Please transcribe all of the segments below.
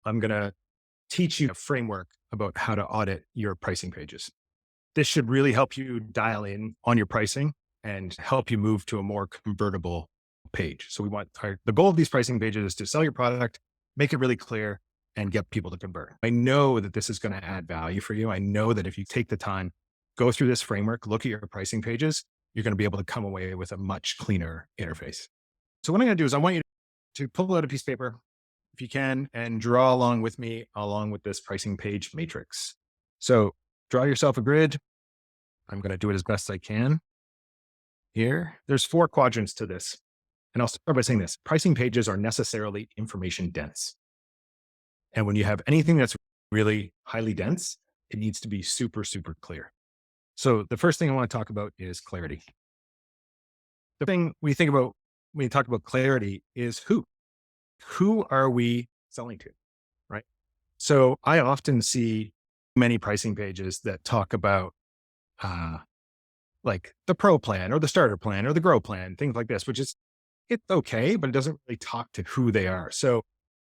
I'm going to teach you a framework about how to audit your pricing pages. This should really help you dial in on your pricing and help you move to a more convertible page. So the goal of these pricing pages is to sell your product, make it really clear, and get people to convert. I know that this is going to add value for you. I know that if you take the time, go through this framework, look at your pricing pages, you're going to be able to come away with a much cleaner interface. So what I'm going to do is I want you to pull out a piece of paper, if you can, and draw along with me, along with this pricing page matrix. So draw yourself a grid. I'm going to do it as best I can here. There's 4 quadrants to this. And I'll start by saying this: pricing pages are necessarily information dense. And when you have anything that's really highly dense, it needs to be super, super clear. So the first thing I want to talk about is clarity. The thing we think about when you talk about clarity is who. Who are we selling to, right? So I often see many pricing pages that talk about like the pro plan or the starter plan or the grow plan, things like this, which is, it's okay, but it doesn't really talk to who they are. So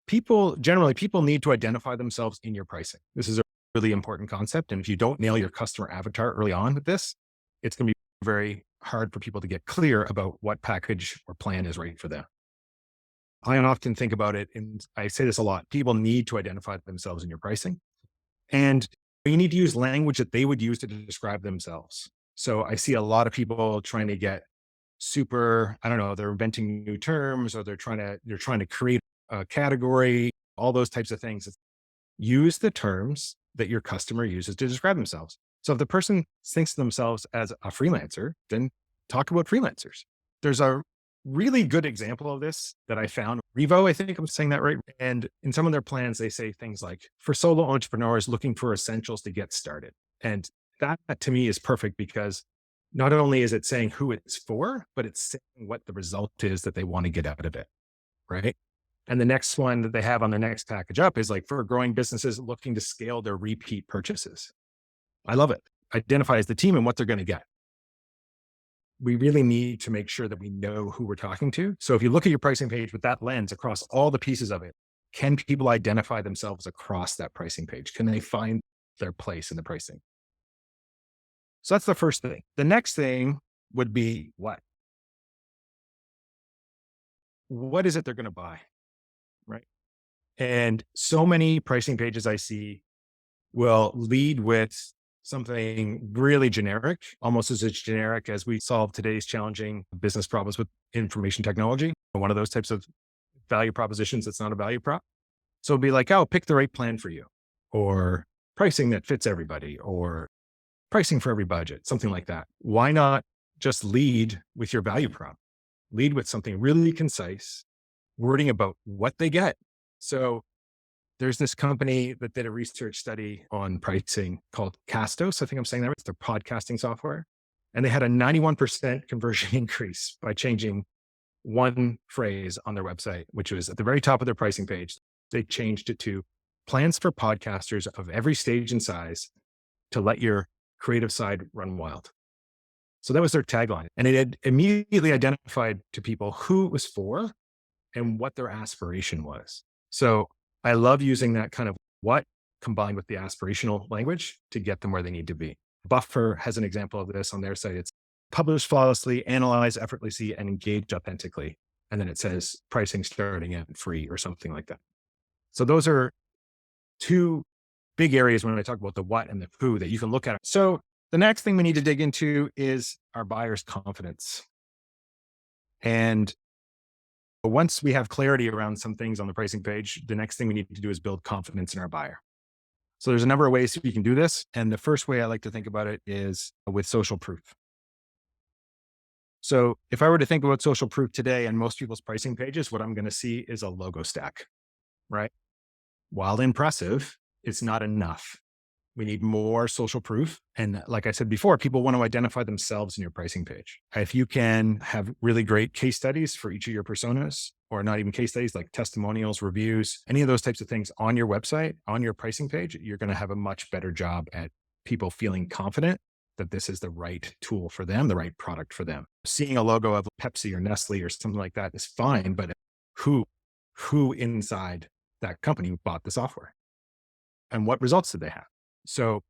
people need to identify themselves in your pricing. This is a really important concept. And if you don't nail your customer avatar early on with this, it's going to be very hard for people to get clear about what package or plan is right for them. I often think about it, and I say this a lot: people need to identify themselves in your pricing. And you need to use language that they would use to describe themselves. So I see a lot of people trying to get super, I don't know, they're inventing new terms, or they're trying to create a category, all those types of things. Use the terms that your customer uses to describe themselves. So if the person thinks of themselves as a freelancer, then talk about freelancers. There's a really good example of this that I found. Revo, I think I'm saying that right. And in some of their plans, they say things like, for solo entrepreneurs looking for essentials to get started. And that to me is perfect, because not only is it saying who it's for, but it's saying what the result is that they want to get out of it, right? And the next one that they have on their next package up is like, for growing businesses looking to scale their repeat purchases. I love it. Identifies the team and what they're going to get. We really need to make sure that we know who we're talking to. So if you look at your pricing page with that lens across all the pieces of it, can people identify themselves across that pricing page? Can they find their place in the pricing? So that's the first thing. The next thing would be what? What is it they're going to buy? Right. And so many pricing pages I see will lead with something really generic, almost as generic as we solve today's challenging business problems with information technology. One of those types of value propositions that's not a value prop. So it'd be like, oh, pick the right plan for you, or pricing that fits everybody, or pricing for every budget, something like that. Why not just lead with your value prop? Lead with something really concise, wording about what they get. So there's this company that did a research study on pricing called Castos. I think I'm saying that right. It's their podcasting software. And they had a 91% conversion increase by changing one phrase on their website, which was at the very top of their pricing page. They changed it to plans for podcasters of every stage and size to let your creative side run wild. So that was their tagline. And it had immediately identified to people who it was for and what their aspiration was. So I love using that kind of what combined with the aspirational language to get them where they need to be. Buffer has an example of this on their site. It's publish flawlessly, analyze effortlessly, and engage authentically. And then it says pricing starting at free or something like that. So those are 2 big areas when I talk about the what and the who that you can look at. So the next thing we need to dig into is our buyer's confidence. And once we have clarity around some things on the pricing page, the next thing we need to do is build confidence in our buyer. So there's a number of ways we can do this. And the first way I like to think about it is with social proof. So if I were to think about social proof today on most people's pricing pages, what I'm going to see is a logo stack, right? While impressive, it's not enough. We need more social proof. And like I said before, people want to identify themselves in your pricing page. If you can have really great case studies for each of your personas, or not even case studies, like testimonials, reviews, any of those types of things on your website, on your pricing page, you're going to have a much better job at people feeling confident that this is the right tool for them, the right product for them. Seeing a logo of Pepsi or Nestle or something like that is fine, but who inside that company who bought the software and what results did they have. So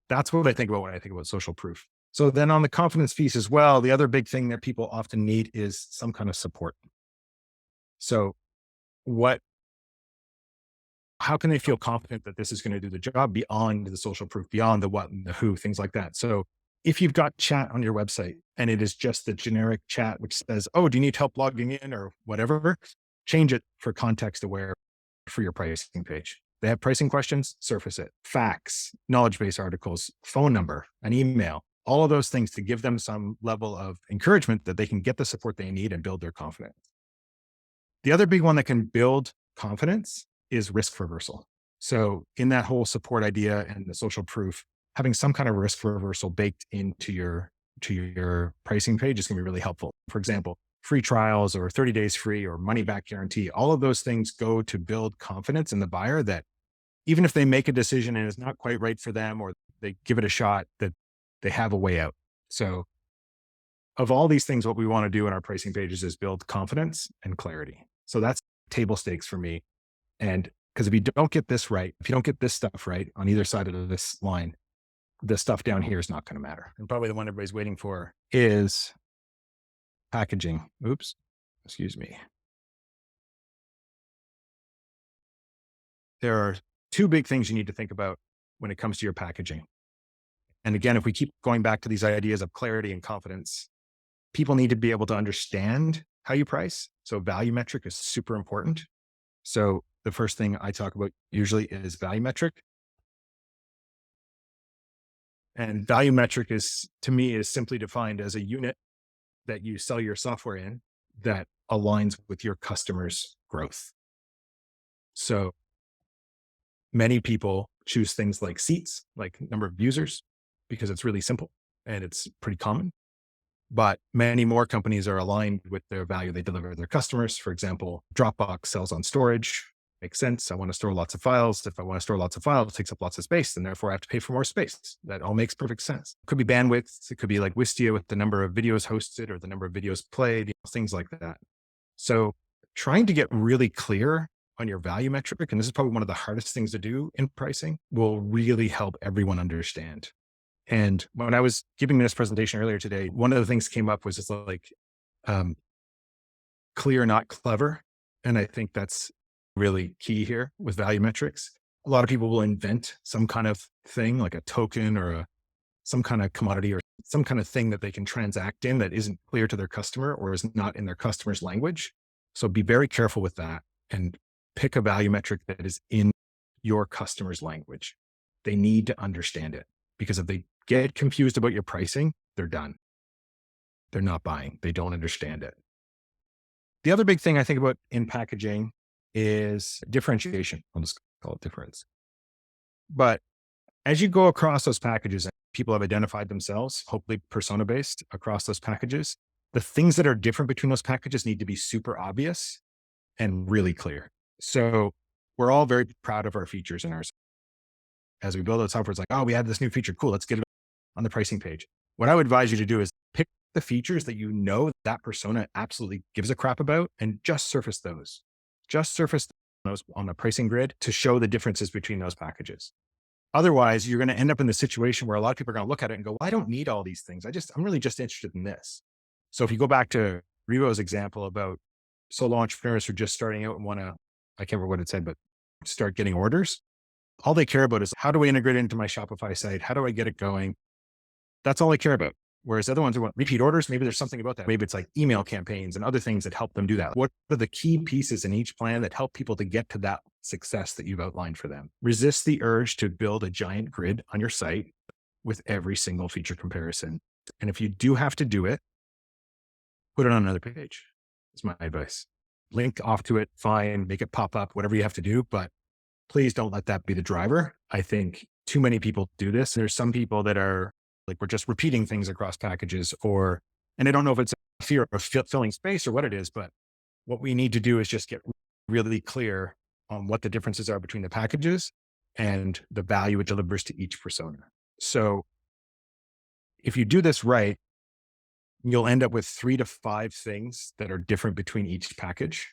that's what I think about when I think about social proof. So then on the confidence piece as well, the other big thing that people often need is some kind of support. So what how can they feel confident that this is going to do the job beyond the social proof, beyond the what and the who, things like that? So if you've got chat on your website and it is just the generic chat, which says, oh, do you need help logging in or whatever, change it for context aware for your pricing page. They have pricing questions, surface it. Facts, knowledge base articles, phone number, an email, all of those things to give them some level of encouragement that they can get the support they need and build their confidence. The other big one that can build confidence is risk reversal. So in that whole support idea and the social proof, having some kind of risk reversal baked into your pricing page is going to be really helpful. For example, free trials or 30 days free or money back guarantee, all of those things go to build confidence in the buyer that even if they make a decision and it's not quite right for them or they give it a shot, that they have a way out. So of all these things, what we want to do in our pricing pages is build confidence and clarity. So that's table stakes for me. And because if you don't get this right, if you don't get this stuff right on either side of this line, the stuff down here is not going to matter. And probably the one everybody's waiting for is packaging. Oops, excuse me. There are two big things you need to think about when it comes to your packaging. And again, if we keep going back to these ideas of clarity and confidence, people need to be able to understand how you price. So value metric is super important. So the first thing I talk about usually is value metric. And value metric is, to me, is simply defined as a unit that you sell your software in that aligns with your customers' growth. So many people choose things like seats, like number of users, because it's really simple and it's pretty common. But many more companies are aligned with their value they deliver to their customers. For example, Dropbox sells on storage. Makes sense. I want to store lots of files. If I want to store lots of files, it takes up lots of space, and therefore I have to pay for more space. That all makes perfect sense. It could be bandwidth. It could be like Wistia with the number of videos hosted or the number of videos played, things like that. So trying to get really clear on your value metric, and this is probably one of the hardest things to do in pricing, will really help everyone understand. And when I was giving this presentation earlier today, one of the things came up was just like clear, not clever. And I think that's really key here with value metrics. A lot of people will invent some kind of thing like a token or some kind of commodity or some kind of thing that they can transact in that isn't clear to their customer or is not in their customer's language. So be very careful with that and pick a value metric that is in your customer's language. They need to understand it, because if they get confused about your pricing, they're done. They're not buying. They don't understand it. The other big thing I think about in packaging is differentiation. I'll just call it difference. But as you go across those packages, and people have identified themselves, hopefully persona based across those packages, the things that are different between those packages need to be super obvious and really clear. So we're all very proud of our features in ours. As we build out software, it's like, oh, we have this new feature. Cool. Let's get it on the pricing page. What I would advise you to do is pick the features that you know that persona absolutely gives a crap about and just surface those. Just surface those on the pricing grid to show the differences between those packages. Otherwise, you're going to end up in the situation where a lot of people are going to look at it and go, well, I don't need all these things. I'm really just interested in this. So if you go back to Revo's example about solo entrepreneurs who are just starting out and want to, I can't remember what it said, but start getting orders. All they care about is how do I integrate it into my Shopify site? How do I get it going? That's all they care about. Whereas other ones who want repeat orders, maybe there's something about that. Maybe it's like email campaigns and other things that help them do that. What are the key pieces in each plan that help people to get to that success that you've outlined for them? Resist the urge to build a giant grid on your site with every single feature comparison. And if you do have to do it, put it on another page. That's my advice. Link off to it, fine, make it pop up, whatever you have to do, but please don't let that be the driver. I think too many people do this. There's some people that are like, we're just repeating things across packages and I don't know if it's a fear of filling space or what it is, but what we need to do is just get really clear on what the differences are between the packages and the value it delivers to each persona. So if you do this right, you'll end up with 3 to 5 things that are different between each package.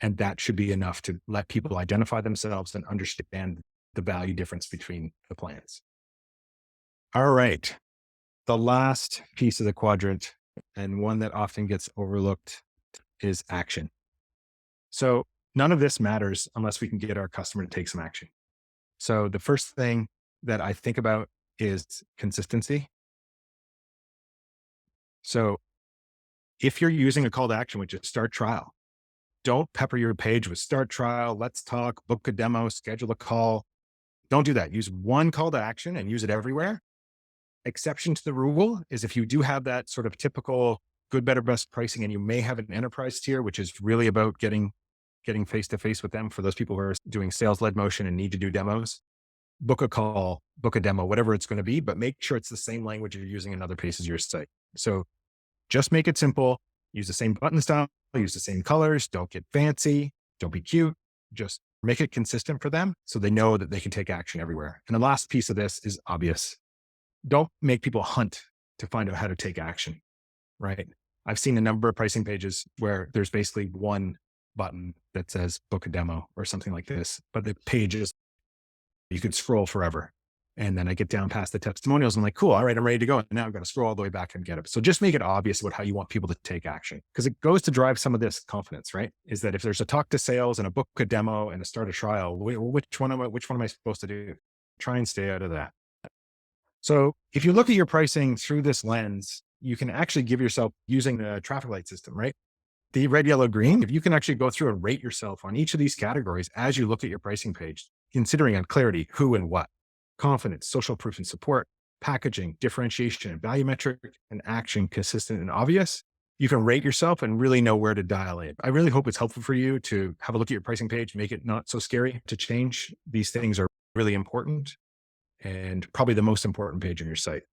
And that should be enough to let people identify themselves and understand the value difference between the plans. All right. The last piece of the quadrant, and one that often gets overlooked, is action. So none of this matters unless we can get our customer to take some action. So the first thing that I think about is consistency. So if you're using a call to action, which is start trial, don't pepper your page with start trial, let's talk, book a demo, schedule a call. Don't do that. Use one call to action and use it everywhere. Exception to the rule is if you do have that sort of typical good, better, best pricing, and you may have an enterprise tier, which is really about getting face to face with them for those people who are doing sales led motion and need to do demos. Book a call, book a demo, whatever it's going to be, but make sure it's the same language you're using in other places of your site. So just make it simple. Use the same button style, use the same colors. Don't get fancy. Don't be cute. Just make it consistent for them so they know that they can take action everywhere. And the last piece of this is obvious. Don't make people hunt to find out how to take action, right? I've seen a number of pricing pages where there's basically one button that says book a demo or something like this, but the page is, you could scroll forever. And then I get down past the testimonials. I'm like, cool. All right, I'm ready to go. And now I've got to scroll all the way back and get it. So just make it obvious about how you want people to take action, because it goes to drive some of this confidence, right? Is that if there's a talk to sales and a book a demo and a start a trial, which one am I supposed to do? Try and stay out of that. So if you look at your pricing through this lens, you can actually give yourself, using the traffic light system, right? The red, yellow, green, if you can actually go through and rate yourself on each of these categories as you look at your pricing page, considering on clarity, who and what, confidence, social proof and support, packaging, differentiation and value metric, and action, consistent and obvious, you can rate yourself and really know where to dial in. I really hope it's helpful for you to have a look at your pricing page, make it not so scary to change. These things are really important and probably the most important page on your site.